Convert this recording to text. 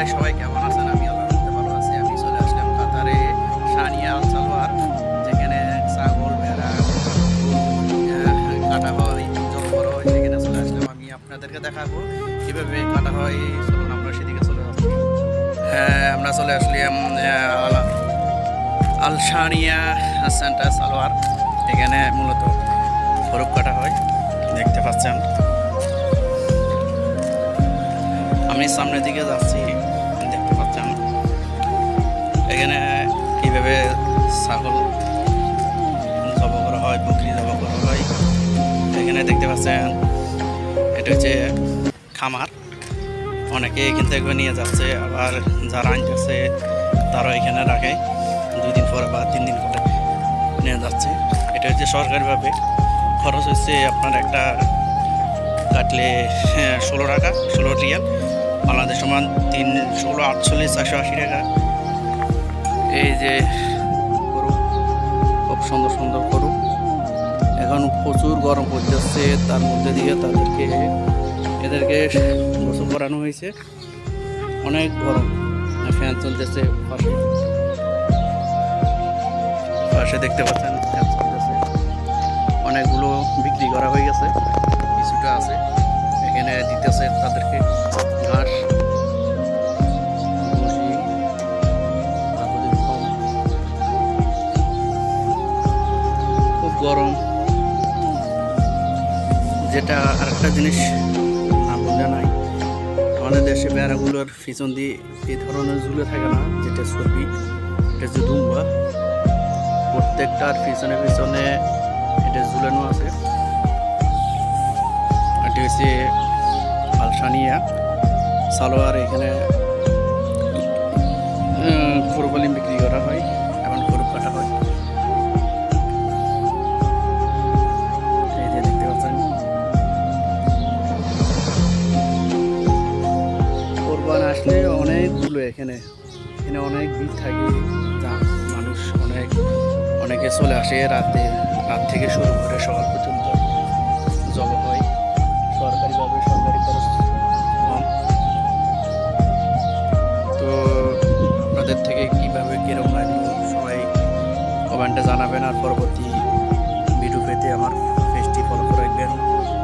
ভাই সবাই কেমন আছেন? আমি আলহামদুলিল্লাহ ভালো আছি। আমি চলে আসলাম কাতারে সানিয়া আল সালোয়ার, যেখানে ছাগল ভেড়া কাটা হয়, জবর হয়, সেখানে চলে আসলাম। আমি আপনাদেরকে দেখাবো কীভাবে কাটা হয়। চলুন আমরা সেদিকে চলে যাচ্ছি। হ্যাঁ, আমরা চলে আসলাম আল সানিয়া সেন্টার সালোয়ার। এখানে মূলত ফরক কাটা হয়, দেখতে পাচ্ছেন। আমি সামনের দিকে যাচ্ছি, দেখতে পাচ্ছেন এখানে কীভাবে ছাগল জবাই করা হয়, বকরি জবাই করা হয়। এখানে দেখতে পাচ্ছেন এটা হচ্ছে খামার। অনেকে এখান থেকে নিয়ে যাচ্ছে, আবার যারা আনতেছে তারাও এখানে রাখে। 2 দিন পরে বা 3 দিন পরে নিয়ে যাচ্ছে। এটা হচ্ছে সরকারিভাবে। খরচ হচ্ছে আপনার একটা কাটলে 16 টাকা, 16 রিয়াল, বাংলাদেশ সমান 316 48 টাকা। এই যে গরু, খুব সুন্দর সুন্দর গরু। এখন প্রচুর গরম পড়তেছে, তার মধ্যে দিয়ে এদেরকে গোসল করানো হয়েছে। অনেক গরম, ফ্যান চলতেছে পাশে পাশে দেখতে পাচ্ছেন ফ্যান চলতেছে। অনেকগুলো বিক্রি করা হয়ে গেছে, কিছুটা আছে। এখানে দিতেছে তাদেরকে ঘাস, খুব গরম। যেটা আরেকটা জিনিস না বললে নাই, আমাদের দেশে বেড়াগুলোর পিছন দিয়ে এই ধরনের ঝুলে থাকে না, যেটা চর্বি, এটা হচ্ছে দুম্বা। প্রত্যেকটার পিছনে পিছনে এটা ঝুলানো আছে। এটি হচ্ছে আল সানিয়া সালোয়ার। এখানে খরুপালি বিক্রি করা হয়, এখন খরুপ কাটা হয়। এই যে দেখতে পাচ্ছেন, কোরবান আসলে অনেকগুলো এখানে অনেক ভিড় থাকে। মানুষ অনেকে চলে আসে রাত থেকে শুরু করে সকাল পর্যন্ত।